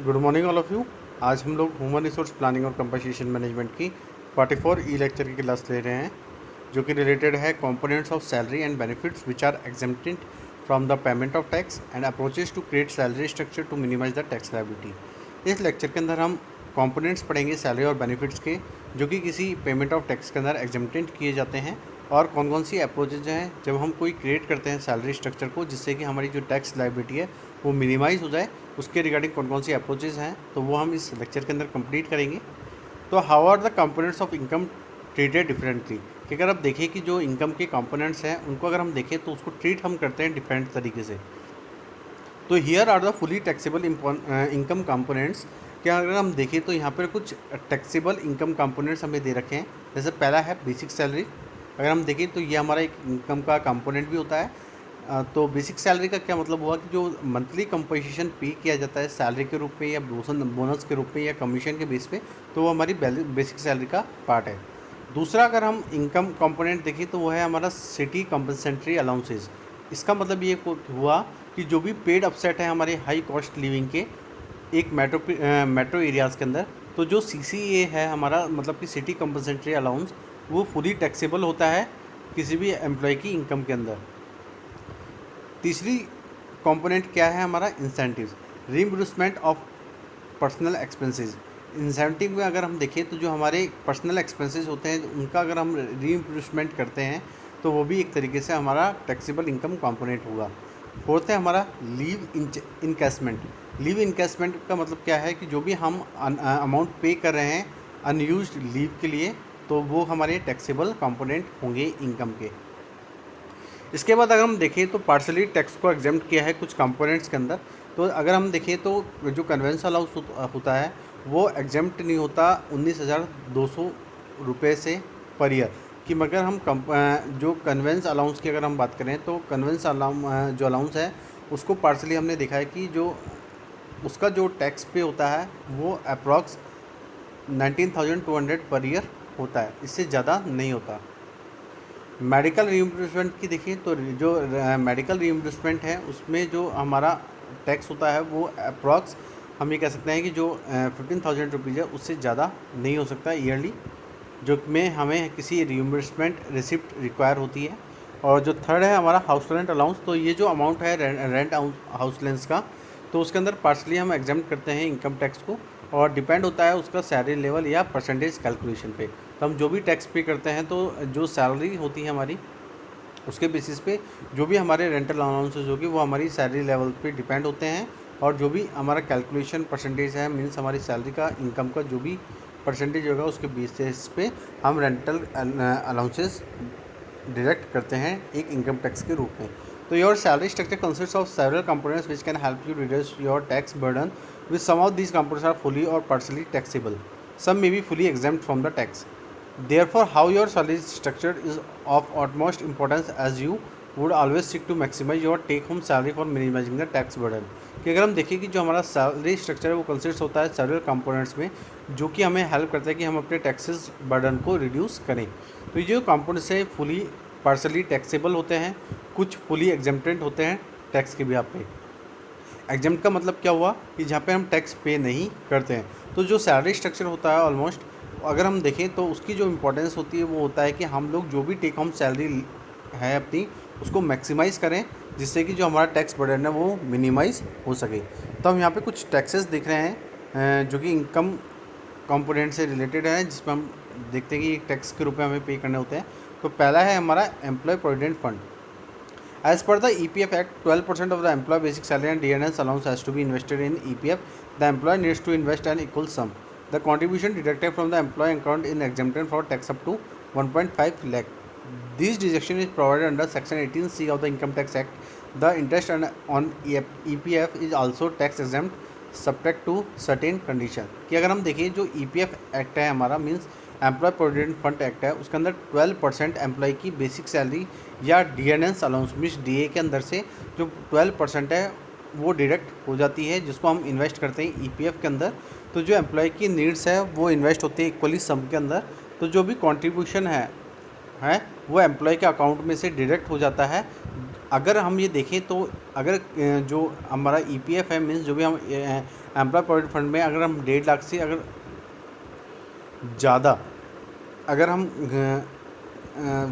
Good morning all of you. आज हम लोग ह्यूमन रिसोर्स प्लानिंग और कंपोजिशन मैनेजमेंट की 44 ई लेक्चर की क्लास ले रहे हैं, जो कि रिलेटेड है components of salary and benefits which are exempted from the payment of tax and approaches to create salary structure to minimise the tax liability. इस लेक्चर के अंदर हम कंपोनेंट्स पढ़ेंगे सैलरी और बेनिफिट्स के, जो कि किसी पेमेंट ऑफ टैक्स के अंदर एग्जेम्प्टेड किए जाते हैं, और कौन कौन सी अप्रोचेज हैं जब हम कोई क्रिएट करते हैं सैलरी स्ट्रक्चर को, जिससे कि हमारी जो टैक्स लायबिलिटी है वो मिनिमाइज़ हो जाए। उसके रिगार्डिंग कौन कौन सी अप्रोचेज हैं तो वो हम इस लेक्चर के अंदर कंप्लीट करेंगे। तो how are the components of income treated differently, कि अगर आप देखें कि जो इनकम के कंपोनेंट्स हैं उनको अगर हम देखें तो उसको ट्रीट हम करते हैं डिफरेंट तरीके से। तो here are the fully taxable income components. क्या अगर हम देखें तो यहाँ पर कुछ टैक्सेबल इनकम कंपोनेंट्स हमें दे रखे हैं। जैसे पहला है बेसिक सैलरी। अगर हम देखें तो ये हमारा एक इनकम का कंपोनेंट भी होता है। तो बेसिक सैलरी का क्या मतलब हुआ कि जो मंथली कंपोजिशन पे किया जाता है सैलरी के रूप में या बोनस के रूप में या कमीशन के बेस पे, तो वो हमारी बेसिक सैलरी का पार्ट है। दूसरा अगर हम इनकम कंपोनेंट देखें तो वो है हमारा सिटी कंपनसेंट्री अलाउंसेज। इसका मतलब ये हुआ कि जो भी पेड अपसेट है हमारे हाई कॉस्ट लिविंग के एक मेट्रो एरियाज़ के अंदर, तो जो CCA है हमारा, मतलब कि सिटी कंपनसेंट्री अलाउंस, वो फुली टैक्सेबल होता है किसी भी एम्प्लॉय की इनकम के अंदर। तीसरी कंपोनेंट क्या है हमारा, incentives, reimbursement of personal expenses. Incentive में अगर हम देखें तो जो हमारे पर्सनल एक्सपेंसेस होते हैं उनका अगर हम रीइंबर्समेंट करते हैं तो वो भी एक तरीके से हमारा टैक्सेबल इनकम कंपोनेंट होगा। फोर्थ है हमारा लीव इनकैशमेंट। लीव इनकैशमेंट का मतलब क्या है कि जो भी हम अमाउंट पे कर रहे हैं अनयूज्ड लीव के लिए, तो वो हमारे टैक्सेबल कंपोनेंट होंगे इनकम के। इसके बाद अगर हम देखें तो पार्शली टैक्स को एग्जेम्प्ट किया है कुछ कंपोनेंट्स के अंदर। तो अगर हम देखें तो जो कन्वेंस अलाउंस होता है वो एग्जेम्प्ट नहीं होता 19,200 रुपये से पर ईयर कि, मगर हम जो कन्वेंस अलाउंस की अगर हम बात करें तो कन्वेंस जो अलाउंस है उसको पार्शली हमने देखा है कि जो उसका जो टैक्स पे होता है वो अप्रॉक्स 19,200 पर ईयर होता है, इससे ज़्यादा नहीं होता। मेडिकल रीइंबर्समेंट की देखिए तो जो मेडिकल रीइंबर्समेंट है उसमें जो हमारा टैक्स होता है वो अप्रॉक्स हम ये कह सकते हैं कि जो 15,000 रुपीज़ है उससे ज़्यादा नहीं हो सकता ईयरली, जो में हमें किसी रीइंबर्समेंट रिसिप्ट रिक्वायर होती है। और जो थर्ड है हमारा हाउस रेंट अलाउंस, तो ये जो अमाउंट है रेंट हाउस रेंट्स का, तो उसके अंदर पार्शली हम एग्जाम्प्ट करते हैं इनकम टैक्स को, और डिपेंड होता है उसका सैलरी लेवल या परसेंटेज कैलकुलेशन पे। तो हम जो भी टैक्स पे करते हैं तो जो सैलरी होती है हमारी उसके बेसिस पे जो भी हमारे रेंटल अलाउंसेज होगी वो हमारी सैलरी लेवल पे डिपेंड होते हैं, और जो भी हमारा कैलकुलेशन परसेंटेज है मीन्स हमारी सैलरी का इनकम का जो भी परसेंटेज होगा उसके बेसिस पे हम रेंटल अलाउंसेस डिडक्ट करते हैं एक इनकम टैक्स के रूप में। तो your salary structure consist of several components which can help you reduce your tax burden with some of these components are fully or partially taxable, some may be fully exempt from the tax. Therefore, how your salary is structured is of utmost importance, as you would always seek to maximize your take-home salary for minimizing the tax burden. कि अगर हम देखें कि जो हमारा salary structure है वो consist होता है सेवरल कंपोनेंट्स में, जो कि हमें हेल्प करता है कि हम अपने टैक्सेस बर्डन को रिड्यूस करें। तो ये जो कंपोनेंट्स हैं फुली पार्शली टैक्सेबल होते हैं, कुछ फुली एग्जेम्प्टेड होते हैं टैक्स के बिहाफ पे। एग्जेम्प्ट का मतलब क्या हुआ कि जहाँ पे हम टैक्स पे नहीं करते हैं। तो जो सैलरी स्ट्रक्चर होता है ऑलमोस्ट अगर हम देखें तो उसकी जो इम्पोर्टेंस होती है वो होता है कि हम लोग जो भी टेक होम सैलरी है अपनी उसको मैक्सिमाइज़ करें, जिससे कि जो हमारा टैक्स बर्डन है वो मिनिमाइज़ हो सके। तो हम यहाँ पे कुछ टैक्सेस देख रहे हैं जो कि इनकम कंपोनेंट से रिलेटेड है, जिसमें हम देखते हैं कि टैक्स के रूप में हमें पे करने होते हैं। तो पहला है हमारा employee provident fund. As per the EPF Act, 12% of the employee basic salary and DNS allowance has to be invested in EPF. The employer needs to invest an equal sum. The contribution deducted from the employee account is exempted for tax up to 1.5 lakh. This deduction is provided under Section 18C of the Income Tax Act. The interest on EPF is also tax exempt subject to certain condition. कि अगर हम देखें जो EPF Act है हमारा means employee provident fund act है, उसके अंदर 12% एम्प्लॉय की बेसिक सैलरी या DNS अलाउंस मीन्स DA के अंदर से जो 12% है वो डिडक्ट हो जाती है, जिसको हम इन्वेस्ट करते हैं EPF के अंदर। तो जो एम्प्लॉय की नीड्स है वो इन्वेस्ट होती है इक्वली सम के अंदर। तो जो भी कंट्रीब्यूशन है वो एम्प्लॉय के अकाउंट में से डिडक्ट हो जाता है अगर हम ये देखें तो अगर जो हमारा ईपीएफ है, मीन्स जो भी हम एम्प्लॉय प्रोविडेंट फंड में अगर हम 1.5 लाख से अगर ज़्यादा अगर हम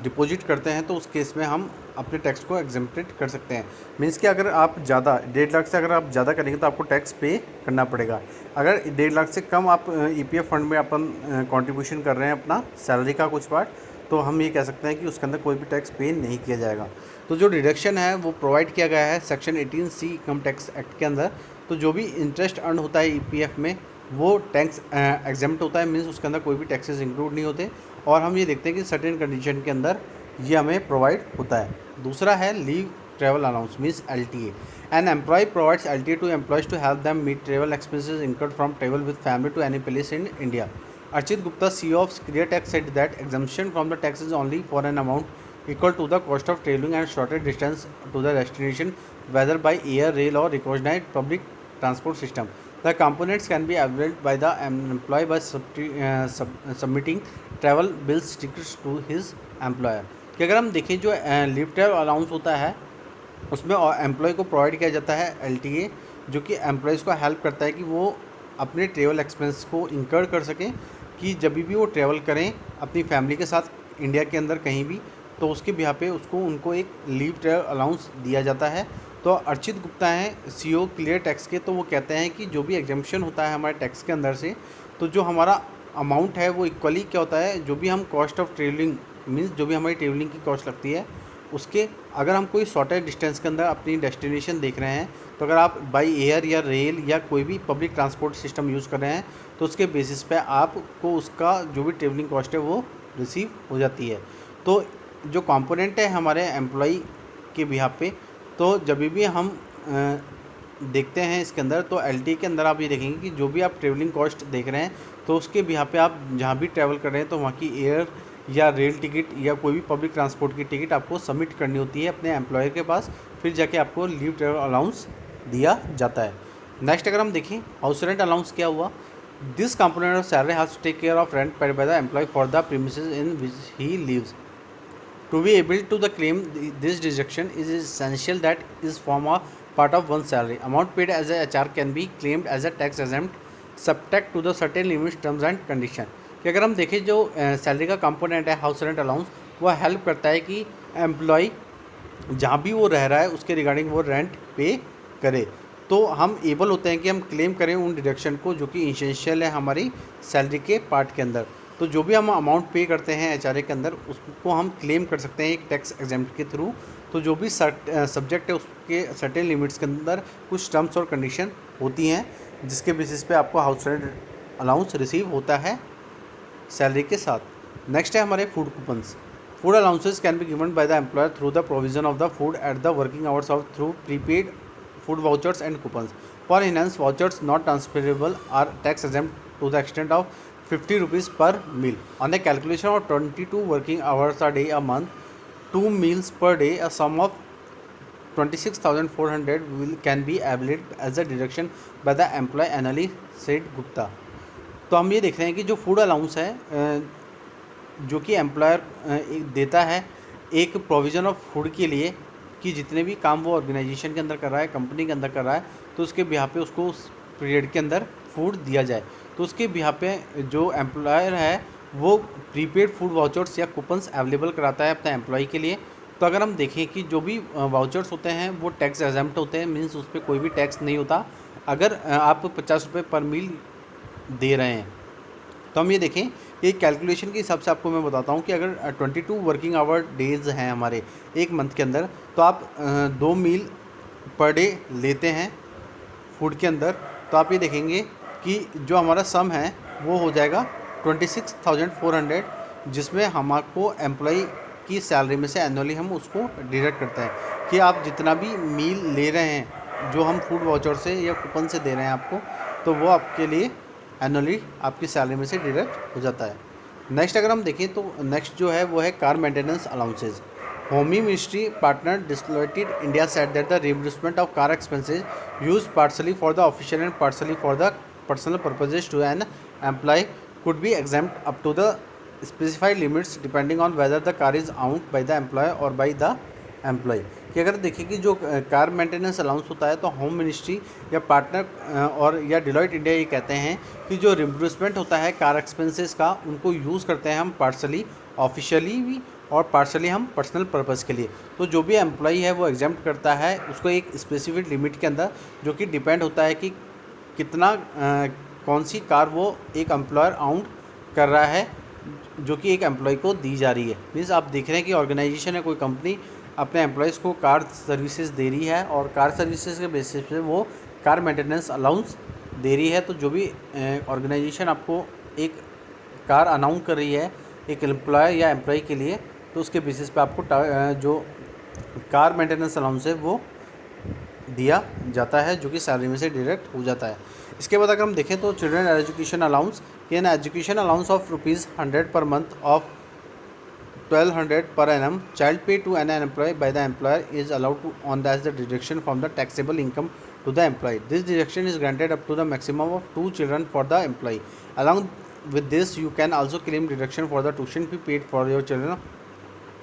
डिपॉजिट करते हैं तो उस केस में हम अपने टैक्स को एग्जेम्प्टेड कर सकते हैं। मीन्स कि अगर आप ज़्यादा 1.5 लाख से अगर आप ज़्यादा करेंगे तो आपको टैक्स पे करना पड़ेगा। अगर 1.5 लाख से कम आप ईपीएफ फंड में अपन कंट्रीब्यूशन कर रहे हैं अपना सैलरी का कुछ पार्ट, तो हम ये कह सकते हैं कि उसके अंदर कोई भी टैक्स पे नहीं किया जाएगा। तो जो डिडक्शन है वो प्रोवाइड किया गया है section 18C income tax act के अंदर। तो जो भी इंटरेस्ट अर्न होता है ईपीएफ में वो टैक्स एग्जेम्प्ट होता है, मीन्स उसके अंदर कोई भी टैक्सेस इंक्लूड नहीं होते। और हम ये देखते हैं कि सर्टेन कंडीशन के अंदर ये हमें प्रोवाइड होता है। दूसरा है leave travel allowance means LTA। An employer provides LTA to employees to help them meet travel expenses incurred from travel with family to any place in India. Archit Gupta, CEO of ClearTax, said that exemption from the tax is only for an amount equal to the cost of traveling and shorter distance to the destination, whether by air, rail, or recognized public transport system. The components can be availed by the employee by submitting travel bills tickets to his employer. कि अगर हम देखें जो leave travel allowance होता है उसमें employ को provide किया जाता है LTA, जो कि एम्प्लॉयज़ को हेल्प करता है कि वो अपने ट्रैवल एक्सपेंस को इंकर कर सकें कि जब भी वो ट्रैवल करें अपनी फैमिली के साथ इंडिया के अंदर कहीं भी, तो उसके बिहा पे उनको एक लीव ट्रैवल अलाउंस दिया जाता है। तो अर्चित गुप्ता हैं CEO क्लियर टैक्स के, तो वो कहते हैं कि जो भी एग्जम्पशन होता है हमारे टैक्स के अंदर से, तो जो हमारा अमाउंट है वो इक्वली क्या होता है, जो भी हम कॉस्ट ऑफ ट्रेवलिंग मीन्स जो भी हमारी ट्रेवलिंग की कॉस्ट लगती है उसके, अगर हम कोई शॉर्टर डिस्टेंस के अंदर अपनी डेस्टिनेशन देख रहे हैं, तो अगर आप बाई एयर या रेल या कोई भी पब्लिक ट्रांसपोर्ट सिस्टम यूज़ कर रहे हैं तो उसके बेसिस पे आपको उसका जो भी ट्रेवलिंग कॉस्ट है वो रिसीव हो जाती है। तो जो कंपोनेंट है हमारे एम्प्लॉई के बिहाफ पे, तो जब भी हम देखते हैं इसके अंदर, तो LTA के अंदर आप ये देखेंगे कि जो भी आप ट्रेवलिंग कॉस्ट देख रहे हैं तो उसके बिहाफ पे आप जहाँ भी ट्रैवल कर रहे हैं तो वहाँ की एयर या रेल टिकट या कोई भी पब्लिक ट्रांसपोर्ट की टिकट आपको सबमिट करनी होती है अपने एम्प्लॉयर के पास, फिर जाके आपको लीव ट्रैवल अलाउंस दिया जाता है। नेक्स्ट अगर हम देखें हाउस रेंट अलाउंस क्या हुआ, this component of salary has to take care of rent paid by the employee for the premises in which he lives. To be able to the claim this deduction is essential that is form a part of one's salary. Amount paid as a HR can be claimed as a tax exempt subject to the certain limits, terms and condition. कि अगर हम देखें जो salary का component है house rent allowance, वह help करता है कि एम्प्लॉय जहाँ भी वो रह रहा है उसके रिगार्डिंग वो रेंट पे करे, तो हम एबल होते हैं कि हम क्लेम करें उन डिडक्शन को जो कि इसेंशियल है हमारी सैलरी के पार्ट के अंदर। तो जो भी हम अमाउंट पे करते हैं HRA के अंदर उसको हम क्लेम कर सकते हैं एक टैक्स एग्जेम्प्ट के थ्रू। तो जो भी सब्जेक्ट है उसके सर्टेन लिमिट्स के अंदर कुछ टर्म्स और कंडीशन होती हैं जिसके बेसिस पे आपको हाउस रेंट अलाउंस रिसीव होता है सैलरी के साथ। नेक्स्ट है हमारे food coupons. Food allowances can be given by the employer through the provision of the food at the working hours of through prepaid food vouchers and coupons. For enhance vouchers not transferable are tax exempt to the extent of 50 rupees per meal. On a calculation of 22 working hours a day a month, 2 meals per day, a sum of 26,400 can be availed as a deduction by the employee annually, said Gupta. तो हम ये देख रहे हैं कि जो food allowance है जो कि एम्प्लॉयर देता है एक प्रोविज़न ऑफ फूड के लिए कि जितने भी काम वो ऑर्गेनाइजेशन के अंदर कर रहा है, कंपनी के अंदर कर रहा है, तो उसके बिहाफ पे उसको उस पीरियड के अंदर फूड दिया जाए। तो उसके बिहाफ पे जो एम्प्लॉयर है वो प्रीपेड फूड वाउचर्स या कूपन्स अवेलेबल कराता है अपने एम्प्लॉय के लिए। तो अगर हम देखें कि जो भी वाउचर्स होते हैं वो टैक्स एग्जेम्प्ट होते हैं, मीन्स उस पर कोई भी टैक्स नहीं होता अगर आप 50 रुपये पर मील दे रहे हैं। तो हम ये देखें ये कैलकुलेशन के हिसाब से आपको मैं बताता हूँ कि अगर 22 वर्किंग आवर डेज़ हैं हमारे एक मंथ के अंदर, तो आप 2 मील पर डे लेते हैं फूड के अंदर, तो आप ये देखेंगे कि जो हमारा सम है वो हो जाएगा 26,400, जिसमें हमको एम्प्लॉय की सैलरी में से एनुअली हम उसको डिडक्ट करते हैं कि आप जितना भी मील ले रहे हैं जो हम फूड वाउचर से या कूपन से दे रहे हैं आपको, तो वो आपके लिए एनुअली आपकी सैलरी में से डिडक्ट हो जाता है। नेक्स्ट अगर हम देखें तो नेक्स्ट जो है वो है कार मेंटेनेंस अलाउंसेज। होमी मिनिस्ट्री पार्टनर डिस्लोटेड India set that the reimbursement of car expenses use partly for the official and partly for the personal purposes to an employee could be exempt up to the specified limits depending on whether the car is owned by the employer or by the employee कि अगर देखिए कि जो car maintenance allowance होता है तो home ministry या partner और या डिलॉयट इंडिया ये कहते हैं कि जो रिम्बर्समेंट होता है कार एक्सपेंसेस का उनको यूज़ करते हैं हम पार्सली ऑफिशियली भी और पार्सली हम पर्सनल पर्पज़ के लिए। तो जो भी एम्प्लॉय है वो एग्जेम्प्ट करता है उसको एक स्पेसिफिक लिमिट के अंदर, जो कि डिपेंड होता है कि कितना कौन सी कार वो एक एम्प्लॉयर आउन कर रहा है जो कि एक एम्प्लॉय को दी जा रही है। मीन्स आप देख रहे हैं कि ऑर्गेनाइजेशन है, कोई कंपनी अपने एम्प्लॉयज़ को कार सर्विसेज दे रही है और कार सर्विसेज के बेसिस पे वो कार मेंटेनेंस अलाउंस दे रही है। तो जो भी ऑर्गेनाइजेशन आपको एक कार अनाउंस कर रही है एक एम्प्लॉय या एम्प्लॉय के लिए, तो उसके बेसिस पे आपको जो कार मेंटेनेंस अलाउंस है वो दिया जाता है, जो कि सैलरी में से डायरेक्ट हो जाता है। इसके बाद अगर हम देखें तो children education allowance, an education allowance of ₹100 per month of 1200 per annum child pay to an employee by the employer is allowed to on as the deduction from the taxable income to the employee. This deduction is granted up to the maximum of 2 children for the employee. Along with this, you can also claim deduction for the tuition fee paid for your children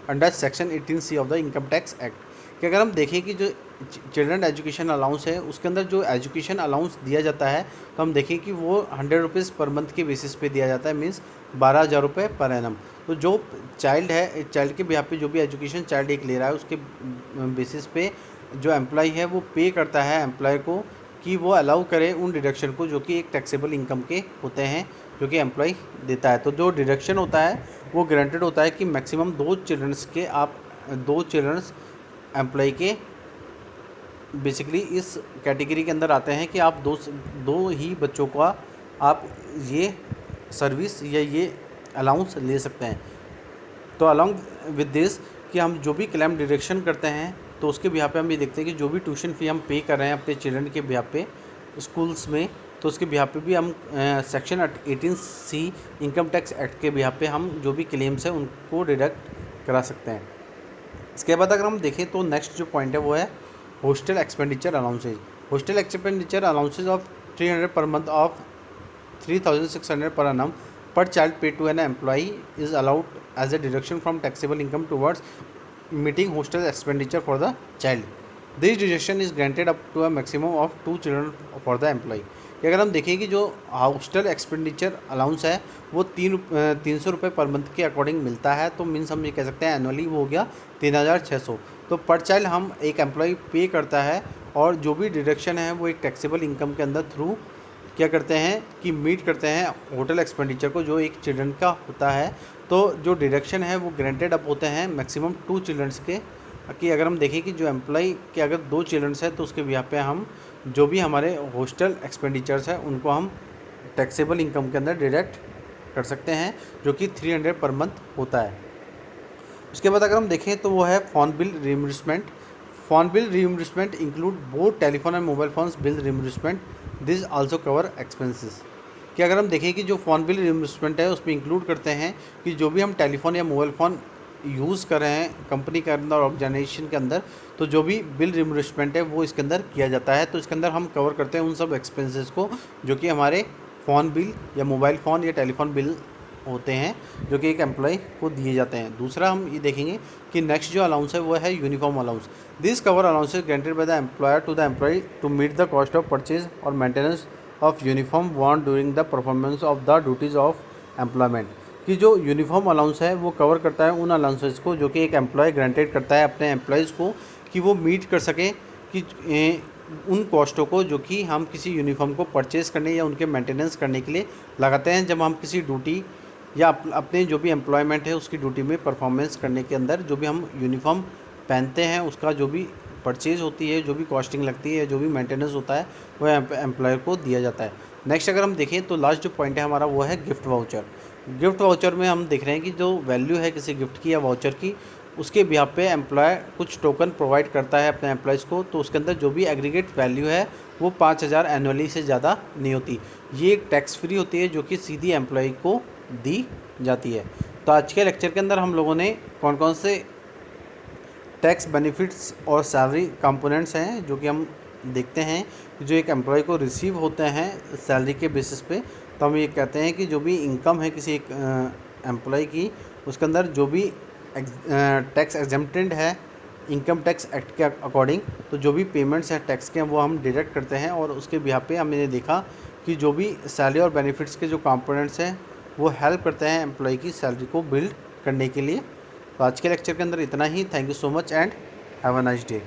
under section 18C of the income tax act. कि अगर हम देखें कि जो children education allowance है उसके अंदर जो एजुकेशन अलाउंस दिया जाता है तो हम देखें कि वो ₹100 पर मंथ के बेसिस पे दिया जाता है, मीन्स 12,000 पर एनम। तो जो चाइल्ड है, चाइल्ड के बिहाफ पे जो भी एजुकेशन चाइल्ड एक ले रहा है उसके बेसिस पे जो एम्प्लॉय है वो पे करता है एम्प्लॉय को कि वो अलाउ करे उन डिडक्शन को जो कि एक टैक्सेबल इनकम के होते हैं जो कि एम्प्लॉय देता है। तो जो डिडक्शन होता है वो गारंटेड होता है कि मैक्सिमम 2 चिल्ड्रंस के आप 2 चिल्ड्रंस एम्प्लॉय के बेसिकली इस कैटेगरी के अंदर आते हैं कि आप दो ही बच्चों का आप ये सर्विस या ये अलाउंस ले सकते हैं। तो अलॉन्ग विद दिस कि हम जो भी क्लेम डिडक्शन करते हैं तो उसके बिहाफ पे हम ये देखते हैं कि जो भी ट्यूशन फ़ी हम पे कर रहे हैं अपने चिल्ड्रन के बिहाफ पे स्कूल्स में, तो उसके बिहाफ पे भी हम section 18C income tax act के बिहाफ पे हम जो भी क्लेम्स हैं उनको डिडक्ट करा सकते हैं। इसके बाद अगर हम देखें तो नेक्स्ट जो पॉइंट है वो है hostel expenditure allowances. Hostel expenditure allowances of 300 per month of 3,600 पर annum per child paid to an employee is allowed as a deduction from taxable income towards meeting hostel expenditure for the child. This deduction is granted up to a maximum of 2 children for the employee. कि अगर हम देखें कि जो hostel expenditure allowance है वो 300 रुपये per month के अकॉर्डिंग मिलता है, तो मीन्स हम ये कह सकते हैं एनुअली वो हो गया 3,600। तो पर चाइल्ड हम एक एम्प्लॉय पे करता है और जो भी डिडक्शन है वो एक टैक्सेबल इनकम के अंदर थ्रू क्या करते हैं कि मीट करते हैं होटल एक्सपेंडिचर को जो एक चिल्ड्रन का होता है। तो जो डिडक्शन है वो ग्रांटेड अप होते हैं मैक्सिमम 2 चिल्ड्रंस के। कि अगर हम देखें कि जो एम्प्लॉय के अगर 2 चिल्ड्रंस है तो उसके बिहाफ पे हम जो भी हमारे हॉस्टल एक्सपेंडिचर्स है उनको हम टैक्सेबल इनकम के अंदर डिडक्ट कर सकते हैं, जो कि 300 पर मंथ होता है। उसके बाद अगर हम देखें तो वो है phone bill reimbursement. Phone bill reimbursement include both telephone and mobile phones bill reimbursement, this also cover expenses. कि अगर हम देखें कि जो फ़ोन बिल रिइंबर्समेंट है उसमें इंक्लूड करते हैं कि जो भी हम टेलीफोन या मोबाइल फ़ोन यूज़ कर रहे हैं कंपनी के अंदर ऑर्गेनाइजेशन के अंदर, तो जो भी बिल रिइंबर्समेंट है वो इसके अंदर किया जाता है। तो इसके अंदर हम कवर करते हैं उन सब एक्सपेंसेस को जो कि हमारे फ़ोन बिल या मोबाइल फ़ोन या टेलीफोन बिल होते हैं जो कि एक एम्प्लॉय को दिए जाते हैं। दूसरा हम ये देखेंगे कि नेक्स्ट जो अलाउंस है वो है uniform allowance. This cover allowances granted by the employer to the employee to meet the cost of purchase or maintenance of uniform worn during the performance of the duties of employment. कि जो uniform allowance है वो cover करता है उन allowances को जो कि एक एम्प्लॉय ग्रांटेड करता है अपने एम्प्लॉयज़ को कि वो मीट कर सकें कि उन कॉस्टों को जो कि हम किसी यूनिफॉर्म को परचेज़ करने या उनके मेंटेनेंस करने के लिए लगाते हैं जब हम किसी ड्यूटी या अपने जो भी एम्प्लॉयमेंट है उसकी ड्यूटी में परफॉर्मेंस करने के अंदर जो भी हम यूनिफॉर्म पहनते हैं उसका जो भी परचेज़ होती है, जो भी कॉस्टिंग लगती है, जो भी मेंटेनेंस होता है वो एम्प्लॉयर को दिया जाता है। नेक्स्ट अगर हम देखें तो लास्ट जो पॉइंट है हमारा वो है गिफ्ट वाउचर। गिफ्ट वाउचर में हम देख रहे हैं कि जो वैल्यू है किसी गिफ्ट की या वाउचर की उसके बिहाफ पे एम्प्लॉय कुछ टोकन प्रोवाइड करता है अपने एम्प्लॉयज़ को, तो उसके अंदर जो भी एग्रीगेट वैल्यू है वो 5,000 एनुअली से ज़्यादा नहीं होती। ये एक टैक्स फ्री होती है जो कि सीधी एम्प्लॉय को दी जाती है। तो आज के लेक्चर के अंदर हम लोगों ने कौन कौन से टैक्स बेनिफिट्स और सैलरी कंपोनेंट्स हैं जो कि हम देखते हैं जो एक एम्प्लॉय को रिसीव होते हैं सैलरी के बेसिस पे। तो हम ये कहते हैं कि जो भी इनकम है किसी एक एम्प्लॉय की उसके अंदर जो भी टैक्स एग्जेम्प्टेड है इनकम टैक्स एक्ट के अकॉर्डिंग तो जो भी पेमेंट्स हैं टैक्स के वो हम डिडक्ट करते हैं, और उसके बिहाफ पे हमने देखा कि जो भी सैलरी और बेनिफिट्स के जो कंपोनेंट्स हैं वो हेल्प करते हैं एम्प्लॉय की सैलरी को बिल्ड करने के लिए। तो आज के लेक्चर के अंदर इतना ही। Thank you so much and have a nice day.